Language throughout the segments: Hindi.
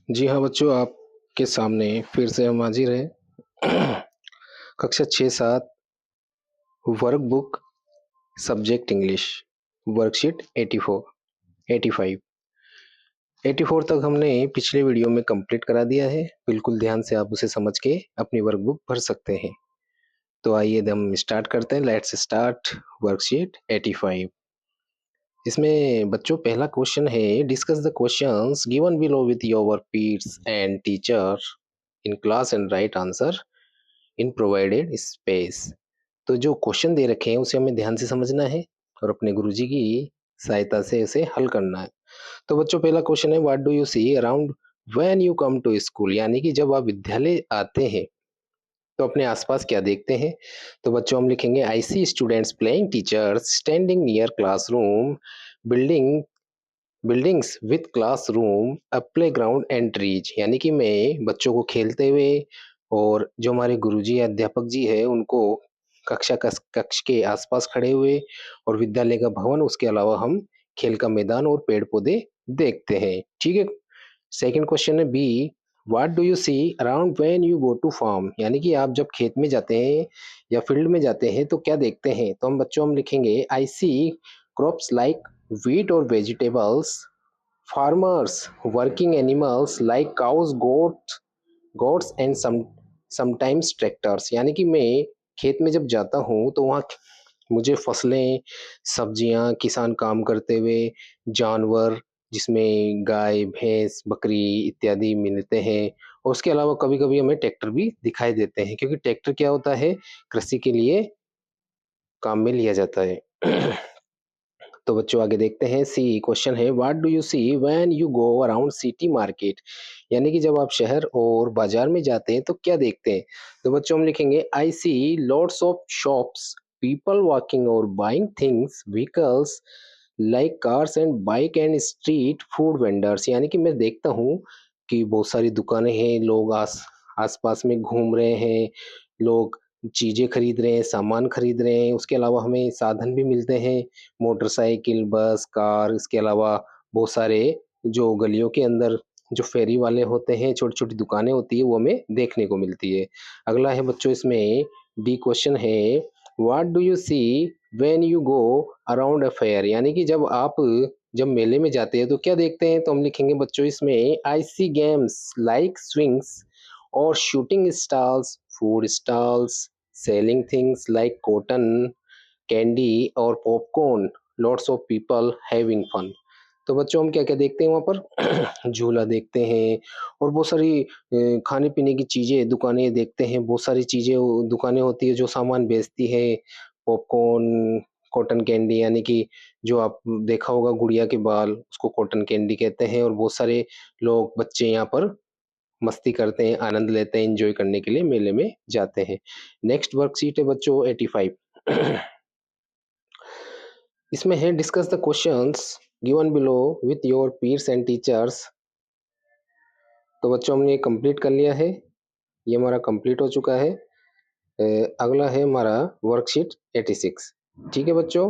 जी हाँ बच्चों, आपके सामने फिर से हम हाजिर हैं। कक्षा 6-7 वर्कबुक सब्जेक्ट इंग्लिश वर्कशीट 85 84 तक हमने पिछले वीडियो में कंप्लीट करा दिया है। बिल्कुल ध्यान से आप उसे समझ के अपनी वर्कबुक भर सकते हैं। तो आइए हम स्टार्ट करते हैं। Let's start worksheet 85। इसमें बच्चों पहला क्वेश्चन है, discuss the questions given below with your peers and teacher in class and write answer in provided space. तो जो क्वेश्चन दे रखे हैं उसे हमें ध्यान से समझना है और अपने गुरुजी की सहायता से इसे हल करना है। तो बच्चों पहला क्वेश्चन है, what do you see around when you come to school, यानी कि जब आप विद्यालय आते हैं तो अपने आसपास क्या देखते हैं। तो बच्चों हम लिखेंगे, I see students playing, teachers standing near classroom, building buildings with classroom, a playground and trees, यानी कि मैं बच्चों को खेलते हुए और जो हमारे गुरुजी या अध्यापक जी है उनको कक्ष के आसपास खड़े हुए और विद्यालय का भवन, उसके अलावा हम खेल का मैदान और पेड़ पौधे देखते हैं। ठीक है। सेकंड क्वेश्चन है B, what do you see around when you go to farm, यानी कि आप जब खेत में जाते हैं या फील्ड में जाते हैं तो क्या देखते हैं। तो हम बच्चों हम लिखेंगे, I see crops like wheat or vegetables, farmers, working animals like cows, goats and sometimes tractors, यानी कि मैं खेत में जब जाता हूँ तो वहाँ मुझे फसलें, सब्जियाँ, किसान काम करते हुए, जानवर जिसमें गाय, भैंस, बकरी इत्यादि मिलते हैं और उसके अलावा कभी-कभी हमें ट्रैक्टर भी दिखाई देते हैं, क्योंकि ट्रैक्टर क्या होता है, कृषि के लिए काम में लिया जाता है। तो बच्चों आगे देखते हैं, सी क्वेश्चन है, what do you see when you go around city market, यानी कि जब आप शहर और बाजार में जाते हैं तो क्या देखते हैं। तो बच्चों हम लिखेंगे, I see lots of shops, people walking और buying things, vehicles like cars and bike and street food vendors, यानी कि मैं देखता हूँ कि बहुत सारी दुकानें हैं, लोग आसपास में घूम रहे हैं, लोग चीजें खरीद रहे हैं, सामान खरीद रहे हैं, उसके अलावा हमें साधन भी मिलते हैं, मोटरसाइकिल, बस, कार, इसके अलावा बहुत सारे जो गलियों के अंदर जो फेरी वाले होते हैं, छोटी-छोटी दुकानें होती है, वो हमें देखने को मिलती है। अगला है बच्चों इसमें डी क्वेश्चन है, what do you see when you go around a fair, यानी कि जब मेले में जाते हैं तो क्या देखते हैं। तो हम लिखेंगे बच्चों इसमें, I see games like swings और shooting stalls, food stalls, selling things like cotton candy और popcorn, lots of people having fun. तो बच्चों हम क्या-क्या देखते हैं वहाँ पर, झूला देखते हैं और बहुत सारी खाने-पीने की चीज़ें, दुकानें देखते हैं, बहुत सारी चीज़ें दुकानें होती है जो सामान बेचती है, पॉपकॉर्न, कॉटन कैंडी, यानी कि जो आप देखा होगा गुड़िया के बाल, उसको कॉटन कैंडी कहते हैं और बहुत सारे लोग बच्चे यहाँ पर मस्ती करते हैं, आनंद लेते हैं, एन्जॉय करने के लिए मेले में जाते हैं। नेक्स्ट वर्कशीट है बच्चों 85। इसमें है, discuss the questions given below with your peers and teachers. तो बच्चों हमने कंप्लीट कर लिया है, ये हमारा कंप्लीट हो चुका है। अगला है हमारा वर्कशीट 86। ठीक है बच्चों,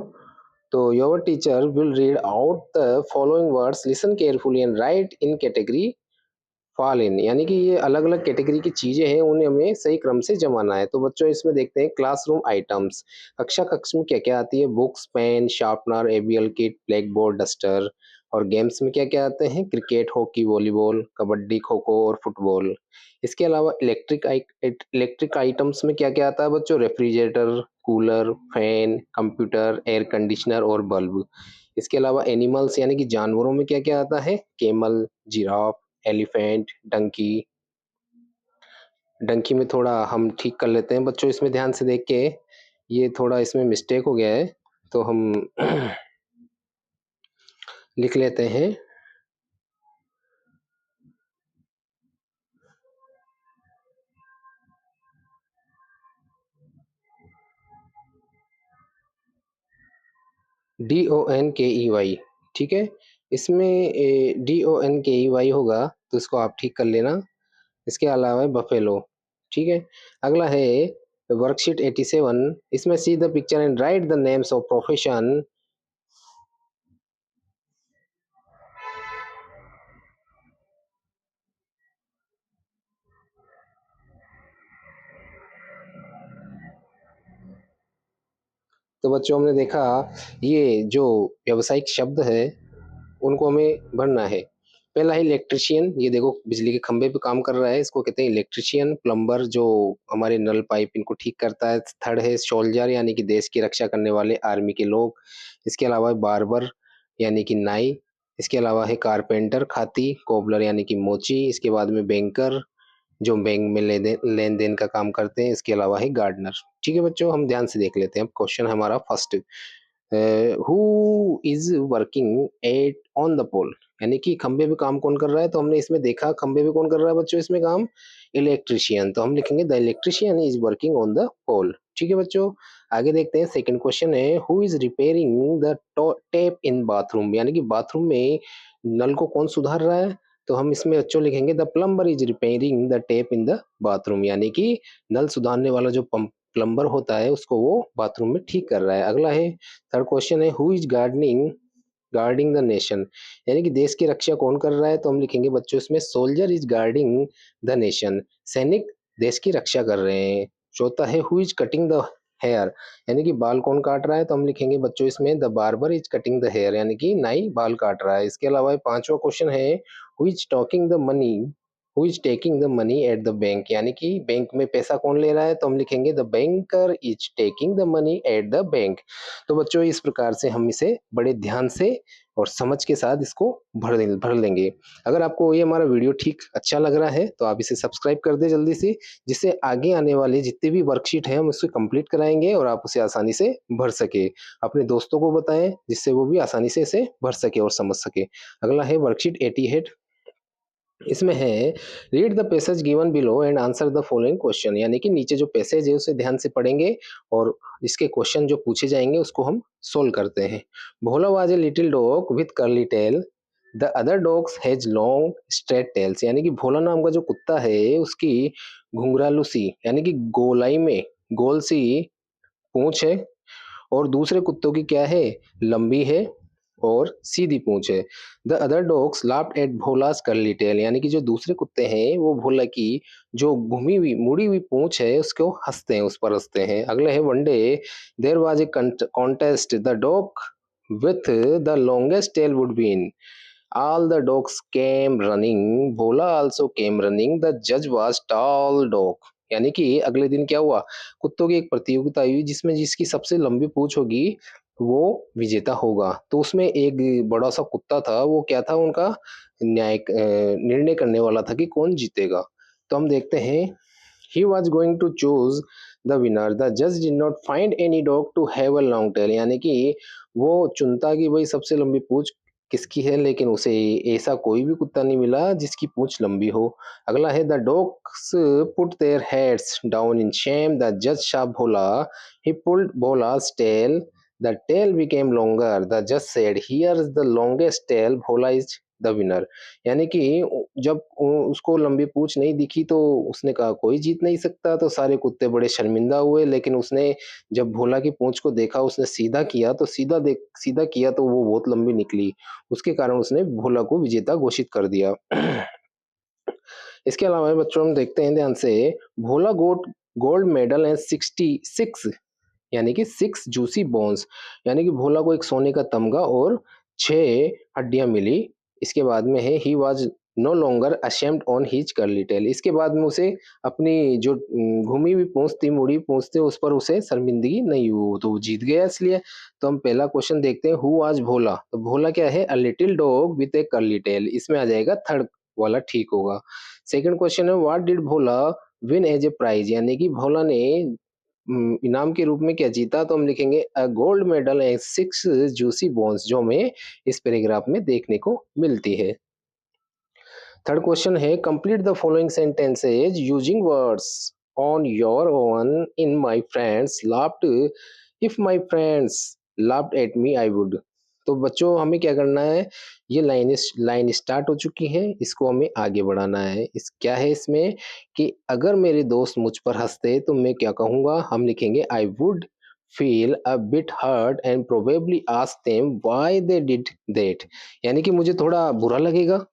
तो your teacher will read out the following words, listen carefully and right in category fall in, यानी कि ये अलग-अलग कैटेगरी की चीज़ें हैं, उन्हें हमें सही क्रम से जमाना है। तो बच्चों इसमें देखते हैं, क्लासरूम आइटम्स, कक्ष में क्या-क्या आती है, books, pen, sharpener, ABL kit, black board, duster. और गेम्स में क्या-क्या आते हैं, cricket, hockey, volleyball, kabaddi, kho kho और फुटबॉल। इसके अलावा इलेक्ट्रिक आइटम्स में क्या-क्या आता है बच्चों, refrigerator, cooler, fan, computer, air conditioner और बल्ब। इसके अलावा एनिमल्स, यानी कि जानवरों में क्या-क्या आता है, camel, giraffe, elephant, donkey. Donkey में थोड़ा हम ठीक कर लेते हैं बच्चों, इसमें ध्यान से देख के, ये थोड़ा इसमें मिस्टेक हो गया है, तो हम लिख लेते हैं, DONKEY। ठीक है, इसमें DONKEY होगा तो इसको आप ठीक कर लेना। इसके अलावा है बफेलो। ठीक है, अगला है वर्कशीट 87। इसमें see the picture and write the names of profession. तो बच्चों हमने देखा ये जो व्यावसायिक शब्द है उनको हमें भरना है। पहला है इलेक्ट्रीशियन, ये देखो बिजली के खंभे पे काम कर रहा है, इसको कहते हैं इलेक्ट्रीशियन। प्लम्बर जो हमारे नल पाइप इनको ठीक करता है। थर्ड है सोल्जर यानी कि देश की रक्षा करने वाले आर्मी के लोग। इसके अलावा बार्बर यानी कि नाई। इसके अलावा है कारपेंटर खाती, कोबलर यानी कि मोची। इसके बाद में बैंकर जो बैंक में लेन देन का काम करते हैं। इसके अलावा है गार्डनर। ठीक है बच्चों, हम ध्यान से देख लेते हैं। अब क्वेश्चन हमारा first, who is working at on the pole, यानी कि खंबे पे काम कौन कर रहा है। तो हमने इसमें देखा खंबे पे कौन कर रहा है बच्चों, इसमें काम इलेक्ट्रीशियन। तो हम लिखेंगे the electrician is working on the pole. ठीक है बच्चों, आगे देखते हैं। सेकंड क्वेश्चन है who is repairing the tap in bathroom, यानी कि बाथरूम में नल को कौन सुधार रहा है। तो हम इसमें बच्चों लिखेंगे the plumber is repairing the tap in the bathroom, यानी कि नल सुधारने वाला जो प्लम्बर होता है उसको वो बाथरूम में ठीक कर रहा है। अगला है थर्ड क्वेश्चन है who is guarding the nation, यानी कि देश की रक्षा कौन कर रहा है। तो हम लिखेंगे बच्चों इसमें soldier is guarding the nation, सैनिक देश की रक्षा कर रहे हैं। चौथा है who is cutting the hair, यानी कि बाल कौन काट रहा है। तो हम लिखेंगे बच्चों इसमें the barber is cutting the hair, यानी कि नाई बाल काट रहा है। इसके अलावा पांचवा क्वेश्चन है who is talking the money who is taking the money at the bank, यानी कि बैंक में पैसा कौन ले रहा है। तो हम लिखेंगे the banker is taking the money at the bank. तो बच्चों इस प्रकार से हम इसे बड़े ध्यान से और समझ के साथ इसको भर लेंगे। अगर आपको ये हमारा वीडियो ठीक अच्छा लग रहा है तो आप इसे सब्सक्राइब कर दें जल्दी से, जिससे आगे आने वाली जितनी भी वर्कशीट है हम उसको कंप्लीट कराएंगे और आप उसे आसानी से भर सके। अपने दोस्तों को बताएं जिससे वो भी आसानी से इसे भर सके और समझ सके। अगला है वर्कशीट 88, इसमें है read the passage given below and answer the following question, यानी कि नीचे जो पैसेज है उसे ध्यान से पढ़ेंगे और इसके क्वेश्चन जो पूछे जाएंगे उसको हम सोल्व करते हैं। Bhola was a little dog with curly tail, the other dogs has long straight tails, यानी कि भोला नाम का जो कुत्ता है उसकी घुंघरालू सी यानी कि गोलाई में गोल सी पूंछ है और दूसरे कुत्तों की क्या है, लंबी है और सीधी पूंछ है। The other dogs laughed at Bhola's curly tail, यानी कि जो दूसरे कुत्ते हैं वो भोला की जो घूमी हुई मुड़ी हुई पूंछ है उसको हंसते हैं, उस पर हंसते हैं। अगले है one day there was a contest the dog with the longest tail would win, all the dogs came running, Bhola also came running, the judge was tall dog, यानी कि अगले दिन क्या हुआ, कुत्तों की एक प्रतियोगिता हुई जिसमें जिसकी सबसे लंबी पूंछ होगी वो विजेता होगा। तो उसमें एक बड़ा सा कुत्ता था, वो क्या था, उनका निर्णय करने वाला था कि कौन जीतेगा। तो हम देखते हैं he was going to choose the winner, the judge did not find any dog to have a long tail, यानी कि वो चुनता कि भाई सबसे लंबी पूंछ किसकी है, लेकिन उसे ऐसा कोई भी कुत्ता नहीं मिला जिसकी पूंछ लंबी हो। अगला है the dogs put their heads down in shame, the जज saw Bhola, he pulled Bhola's tail, the tail became longer, the judge said here's the longest tail, Bhola is the winner, यानी कि जब उसको लंबी पूंछ नहीं दिखी तो उसने कहा कोई जीत नहीं सकता। तो सारे कुत्ते बड़े शर्मिंदा हुए, लेकिन उसने जब भोला की पूंछ को देखा उसने सीधा किया तो सीधा किया तो वो बहुत लंबी निकली, उसके कारण उसने भोला को विजेता घोषित कर दिया। इसके अलावा बच्चों हम देखते हैं ध्यान से, भोला गोट गोल्ड मेडल एंड 66 यानी कि 6 जूसी बोन्स, यानी कि भोला को एक सोने का तमगा और 6 हड्डियां मिली। इसके बाद में है he was no longer ashamed on his curly tail, इसके बाद में उसे अपनी जो घूमी हुई पूंछ थी, मुड़ी पूंछ थी, उस पर उसे शर्मिंदगी नहीं हुई, तो वो जीत गया इसलिए। तो हम पहला क्वेश्चन देखते हैं हु वाज भोला, तो भोला क्या है, a little dog with a curly tail, इसमें आ जाएगा थर्ड वाला ठीक होगा। सेकंड क्वेश्चन है what did Bhola win as a prize, यानी कि भोला ने इनाम के रूप में क्या जीता। तो हम लिखेंगे a gold medal and 6 juicy bones, जो हमें इस पैराग्राफ में देखने को मिलती है। थर्ड क्वेश्चन है complete the following sentences using words on your own in my friends laughed, if my friends laughed at me I would. तो बच्चों हमें क्या करना है, ये लाइन स्टार्ट हो चुकी है, इसको हमें आगे बढ़ाना है। इस क्या है इसमें कि अगर मेरे दोस्त मुझ पर हंसते तो मैं क्या कहूँगा, हम लिखेंगे I would feel a bit hurt and probably ask them why they did that, यानी कि मुझे थोड़ा बुरा लगेगा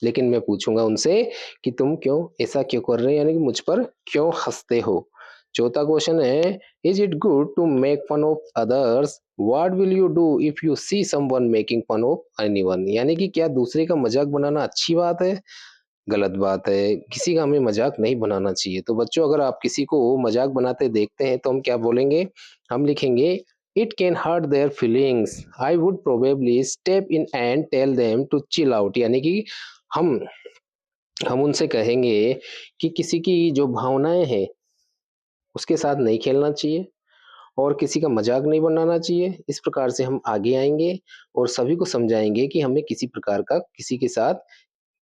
लेकिन मैं पूछूंगा उनसे कि तुम क्यों ऐसा क्यों कर रहे हो, यानी कि मुझ पर क्यों हंसते हो। चौथा क्वेश्चन है, is it good to make fun of others, what will you do if you see someone making fun of anyone, यानी कि क्या दूसरे का मजाक बनाना अच्छी बात है, गलत बात है, किसी का हमें मजाक नहीं बनाना चाहिए। तो बच्चों अगर आप किसी को मजाक बनाते देखते हैं तो हम क्या बोलेंगे, हम लिखेंगे it can hurt their feelings, I would probably step in and tell them to chill out, यानी कि हम हम उनसे कहेंगे कि किसी की जो भावनाएं हैं उसके साथ नहीं खेलना चाहिए और किसी का मजाक नहीं बनाना चाहिए। इस प्रकार से हम आगे आएंगे और सभी को समझाएंगे कि हमें किसी प्रकार का किसी के साथ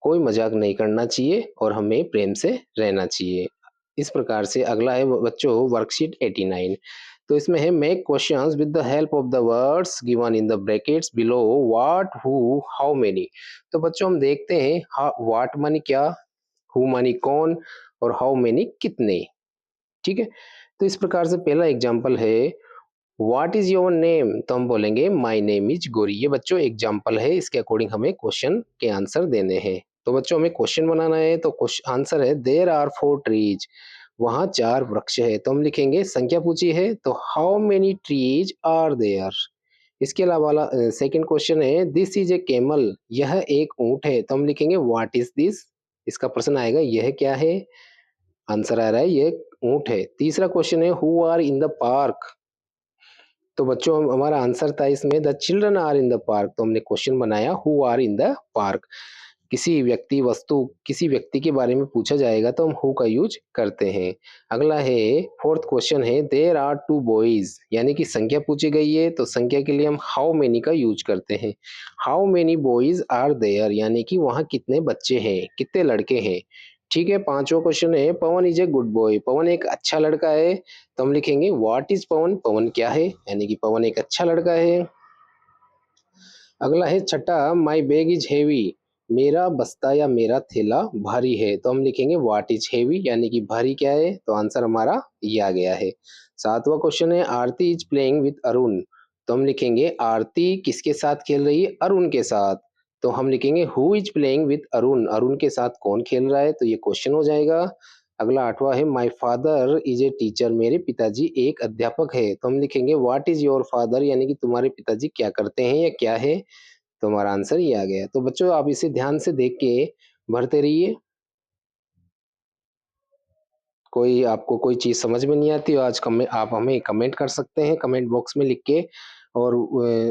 कोई मजाक नहीं करना चाहिए और हमें प्रेम से रहना चाहिए। इस प्रकार से अगला है बच्चों वर्कशीट 89। तो इसमें है make questions with the help of the words given in the brackets below, what, who, how many. तो बच्चों हम देखते हैं व्हाट मानी क्या, हु मानी कौन और हाउ मेनी कितने। ठीक है, तो इस प्रकार से पहला एग्जाम्पल है व्हाट इज योर नेम, तो हम बोलेंगे माई नेम इज गोरी। ये बच्चों एग्जाम्पल है, इसके अकॉर्डिंग हमें क्वेश्चन के आंसर देने हैं। तो बच्चों हमें क्वेश्चन बनाना है, तो आंसर है देयर आर 4 ट्रीज, वहां 4 वृक्ष है। तो हम लिखेंगे संख्या पूछी है तो how many trees are there. इसके अलावा सेकंड क्वेश्चन है दिस इज ए कैमल, यह एक ऊंट है। तो हम लिखेंगे व्हाट इज दिस, इसका प्रश्न आएगा यह क्या है, आंसर आ रहा है ये ऊंट है। तीसरा क्वेश्चन है who are in the park, तो बच्चों हमारा आंसर था इसमें the children are in the park, तो हमने क्वेश्चन बनाया who are in the park. किसी व्यक्ति वस्तु किसी व्यक्ति के बारे में पूछा जाएगा तो हम हु का यूज करते हैं। अगला है फोर्थ क्वेश्चन है देयर आर 2 बॉयज, यानी कि संख्या पूछी गई है तो संख्या के लिए हम हाउ मेनी का यूज करते हैं। How many boys are there, यानी कि वहां कितने बच्चे हैं, कितने लड़के हैं। ठीक है, पांचवा क्वेश्चन है पवन इज ए गुड बॉय, पवन एक अच्छा लड़का है। तो हम लिखेंगे व्हाट इज पवन, पवन क्या है, यानी कि पवन एक अच्छा लड़का है। अगला है छठा माई बैग इज हेवी, मेरा बस्ता या मेरा थैला भारी है। तो हम लिखेंगे व्हाट इज हेवी, यानी कि भारी क्या है, तो आंसर हमारा ये आ गया है। सातवां क्वेश्चन है आरती इज प्लेइंग विद अरुण, तो हम लिखेंगे आरती किसके साथ खेल रही है, अरुण के साथ। तो हम लिखेंगे who is playing with Arun, Arun के साथ कौन खेल रहा है, तो ये क्वेश्चन हो जाएगा। अगला आठवां है my father is a teacher, मेरे पिताजी एक अध्यापक है। तो हम लिखेंगे व्हाट इज योर फादर, यानी कि तुम्हारे पिताजी क्या करते हैं या क्या है, तो हमारा आंसर ये आ गया। तो बच्चों आप इसे ध्यान से देख के भरते रहिए। कोई आपको कोई चीज समझ में नहीं आती हो आज आप हमें कमेंट कर सकते हैं कमेंट बॉक्स में लिख के, और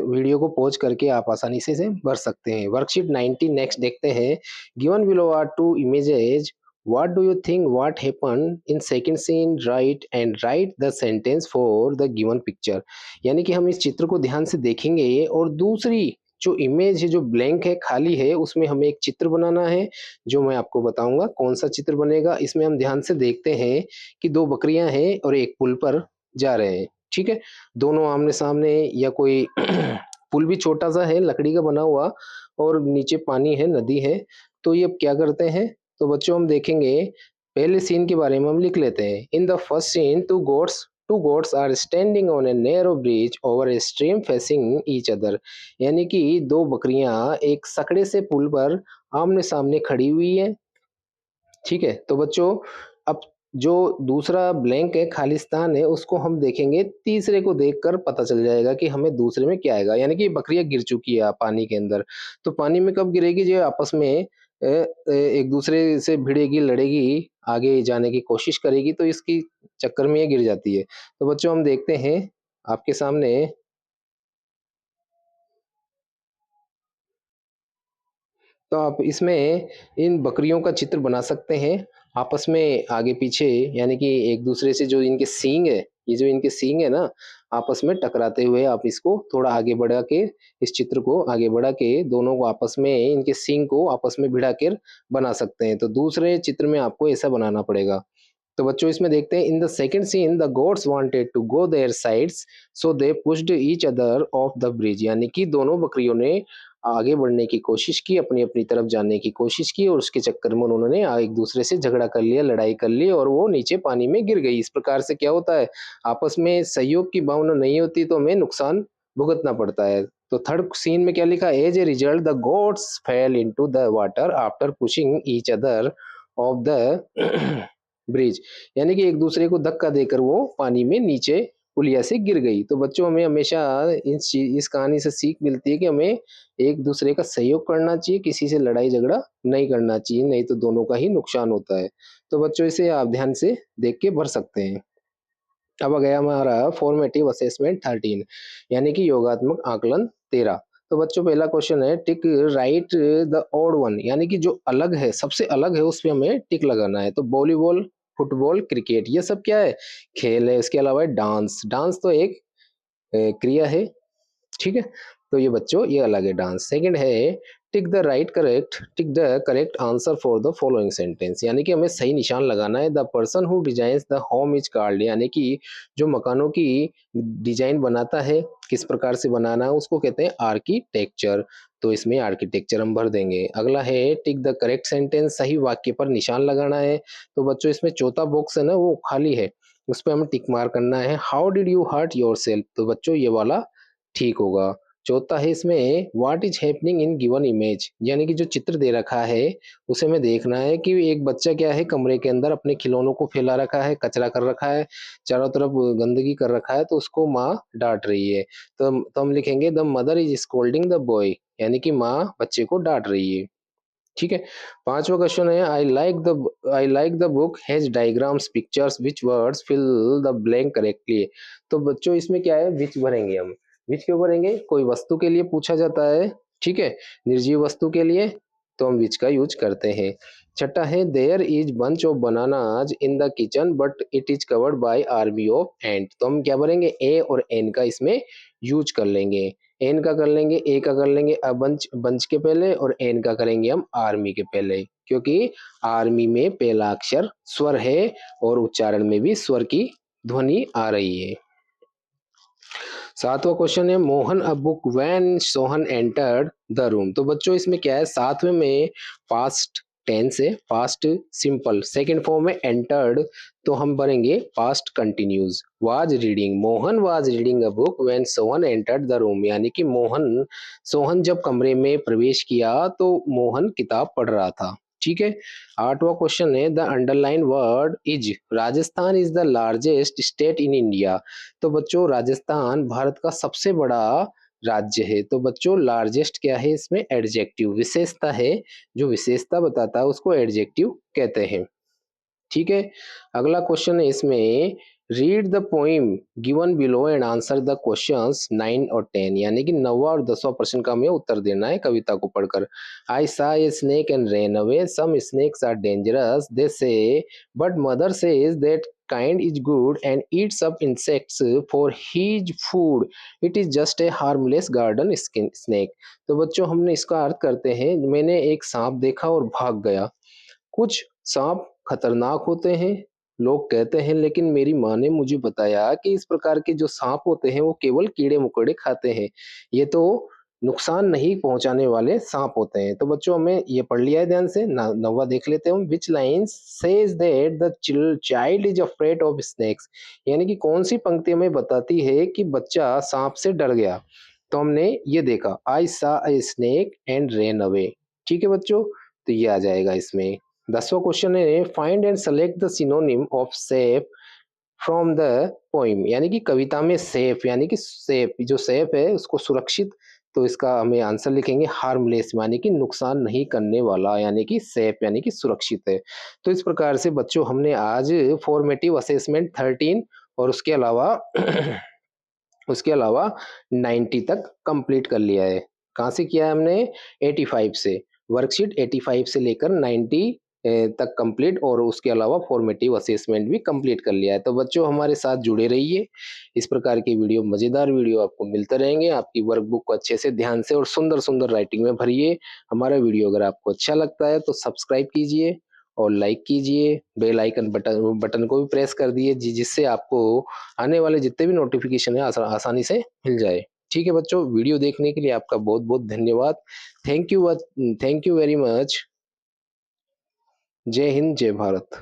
वीडियो को पॉज करके आप आसानी से भर सकते हैं। वर्कशीट 90 नेक्स्ट देखते हैं। Given below are 2 images, what do you think what happen in second scene, write and write the sentence for the given picture, यानी कि हम इस चित्र को ध्यान से देखेंगे और दूसरी जो इमेज है जो ब्लैंक है खाली है उसमें हमें एक चित्र बनाना है, जो मैं आपको बताऊंगा कौन सा चित्र बनेगा। इसमें हम ध्यान से देखते हैं कि 2 बकरियां हैं और एक पुल पर जा रहे हैं। ठीक है, दोनों आमने सामने, या कोई पुल भी छोटा सा है लकड़ी का बना हुआ और नीचे पानी है, नदी है। तो ये क्या करते हैं, तो बच्चों हम देखेंगे पहले सीन के बारे में हम लिख लेते हैं। In the first scene two goats are standing on a narrow bridge over a stream facing each other, यानी कि 2 बकरियां एक सकड़े से पुल पर आमने सामने खड़ी हुई है। ठीक है, तो बच्चों अब जो दूसरा ब्लैंक है खालिस्तान है उसको हम देखेंगे, तीसरे को देखकर पता चल जाएगा कि हमें दूसरे में क्या आएगा, यानी कि बकरियां गिर चुकी है पानी के अंदर। तो पानी में कब गिरेगी, जो आपस में एक दूसरे से भिड़ेगी, लड़ेगी, आगे जाने की कोशिश करेगी, तो इसकी चक्कर में ये गिर जाती है। तो बच्चों हम देखते हैं आपके सामने, तो आप इसमें इन बकरियों का चित्र बना सकते हैं आपस में आगे पीछे, यानी कि एक दूसरे से जो इनके सींग है, ये जो इनके सींग है ना, आपस में टकराते हुए आप इसको थोड़ा आगे बढ़ा के, इस चित्र को आगे बढ़ा के दोनों को आपस में इनके सींग को आपस में भिड़ा कर बना सकते हैं। तो दूसरे चित्र में आपको ऐसा बनाना पड़ेगा। तो बच्चों इसमें देखते हैं in the second scene the goats wanted to go their sides so they pushed each other off the bridge, यानी कि दोनों बकरियों ने आगे बढ़ने की कोशिश की, अपनी अपनी तरफ जाने की कोशिश की और उसके चक्कर में उन्होंने एक दूसरे से झगड़ा कर लिया, लड़ाई कर ली और वो नीचे पानी में गिर गई। इस प्रकार से क्या होता है, आपस में सहयोग की भावना नहीं होती तो हमें नुकसान भुगतना पड़ता है। तो थर्ड सीन में क्या लिखा, as a result the goats fell into the water after pushing each other off the bridge, यानी कि एक दूसरे को धक्का देकर वो पानी में नीचे पुलिया से गिर गई। तो बच्चों हमें हमेशा इस कहानी से सीख मिलती है कि हमें एक दूसरे का सहयोग करना चाहिए, किसी से लड़ाई झगड़ा नहीं करना चाहिए, नहीं तो दोनों का ही नुकसान होता है। तो बच्चों इसे आप ध्यान से देख के भर सकते हैं। अब आ गया हमारा फॉर्मेटिव असेसमेंट 13, यानी कि योगात्मक आकलन 13। तो बच्चों पहला क्वेश्चन है टिक राइट द ऑड वन, यानी कि जो अलग है, सबसे अलग है, उस पे हमें टिक लगाना है। तो वॉलीबॉल, फुटबॉल, क्रिकेट, ये सब क्या है? खेल है। इसके अलावा डांस, डांस तो एक क्रिया है, ठीक है। तो ये बच्चों ये अलग है डांस। सेकंड है tick the correct answer for the following sentence, यानी कि हमें सही निशान लगाना है। The person who designs the home is called, यानी कि जो मकानों की डिजाइन बनाता है, किस प्रकार से बनाना है, उसको कहते हैं आर्किटेक्चर। तो इसमें आर्किटेक्चर हम भर देंगे। अगला है टिक द करेक्ट सेंटेंस, सही वाक्य पर निशान लगाना है। तो बच्चों इसमें चौथा बॉक्स है ना, वो खाली है, उस पर हमें टिक मार करना है। How did you hurt yourself, तो बच्चों ये वाला ठीक होगा। चौथा है इसमें what is happening in given image, यानी कि जो चित्र दे रखा है उसे हमें देखना है कि एक बच्चा क्या है, कमरे के अंदर अपने खिलौनों को फैला रखा है, कचरा कर रखा है, चारों तरफ गंदगी कर रखा है, तो उसको माँ डांट रही है। तो हम लिखेंगे the mother is scolding the boy, यानी कि माँ बच्चे को डांट रही है, ठीक है। पांचवा क्वेश्चन है I like the book has diagrams pictures which words fill the blank correctly. तो बच्चों इसमें क्या है, विच भरेंगे हम। विच क्यों भरेंगे? कोई वस्तु के लिए पूछा जाता है, ठीक है, निर्जीव वस्तु के लिए, तो हम विच का यूज करते हैं। छठा है there is bunch of bananas in the kitchen but it is covered by army of ant. तो हम क्या भरेंगे, ए और एन का इसमें यूज कर लेंगे। एन का कर लेंगे, ए का कर लेंगे बंच बंच के पहले, और एन का करेंगे हम आर्मी के पहले, क्योंकि आर्मी में पहला अक्षर स्वर है और उच्चारण में भी स्वर की ध्वनि आ रही है। सातवां क्वेश्चन है Mohan a book when Sohan entered the room. तो बच्चों इसमें क्या है, सातवें में पास्ट टेंस है, पास्ट सिंपल, सेकंड फॉर्म में एंटर्ड, तो हम भरेंगे past continues. Was reading, Mohan was reading a book when Sohan entered the room, यानी कि सोहन जब कमरे में प्रवेश किया तो मोहन किताब पढ़ रहा था, ठीक है। आठवां क्वेश्चन है the underline word is, Rajasthan is the largest state in India. तो बच्चों राजस्थान भारत का सबसे बड़ा राज्य है। तो बच्चों लार्जेस्ट क्या है, इसमें एडजेक्टिव, विशेषता है, जो विशेषता बताता है उसको एडजेक्टिव कहते हैं, ठीक है। अगला क्वेश्चन है इसमें read the poem given below and answer the questions 9 और 10, यानी कि 9वां और 10वां प्रश्न का हमें उत्तर देना है कविता को पढ़कर। I saw a snake and ran away, some snakes are dangerous they say, but mother says that kind is good and eats up insects for his food, it is just a harmless garden snake। तो बच्चों हमने इसका अर्थ करते हैं, मैंने एक सांप देखा और भाग गया। कुछ सांप खतरनाक होते हैं लोग कहते हैं, लेकिन मेरी माँ ने मुझे बताया कि इस प्रकार के जो सांप होते हैं वो केवल कीड़े मकोड़े खाते हैं, ये तो नुकसान नहीं पहुंचाने वाले सांप होते हैं। तो बच्चों हमें ये पढ़ लिया है ध्यान से। नौवा देख लेते हैं हम। Which line says that the child is afraid of snakes, यानी कि कौन सी पंक्ति हमें बताती है कि बच्चा सांप से डर गया। तो हमने ये देखा आई saw a snake and ran away, ठीक है बच्चों, तो ये आ जाएगा इसमें। 10वां क्वेश्चन है find and select the synonym of safe from the poem, यानी कि कविता में सेफ, यानी कि सेफ, जो सेफ है उसको सुरक्षित, तो इसका हमें आंसर लिखेंगे हार्मलेस, यानी कि नुकसान नहीं करने वाला, यानी कि सेफ यानी कि सुरक्षित है। तो इस प्रकार से बच्चों हमने आज फॉर्मेटिव असेसमेंट 13 और उसके अलावा 90 तक कंप्लीट कर लिया है। कहाँ से किया है हमने? 85 से, वर्कशीट 85 से लेकर 90 तक कंप्लीट, और उसके अलावा फॉर्मेटिव असेसमेंट भी कंप्लीट कर लिया है। तो बच्चों हमारे साथ जुड़े रहिए, इस प्रकार की वीडियो, मजेदार वीडियो आपको मिलते रहेंगे। आपकी वर्कबुक को अच्छे से ध्यान से और सुंदर सुंदर राइटिंग में भरिए। हमारा वीडियो अगर आपको अच्छा लगता है तो सब्सक्राइब कीजिए और लाइक कीजिए, बेल आइकन बटन को भी प्रेस कर दिए जिससे आपको आने वाले जितने भी नोटिफिकेशन है आसानी से मिल जाए। ठीक है बच्चों, वीडियो देखने के लिए आपका बहुत बहुत धन्यवाद। Thank you very much. जय हिंद, जय भारत।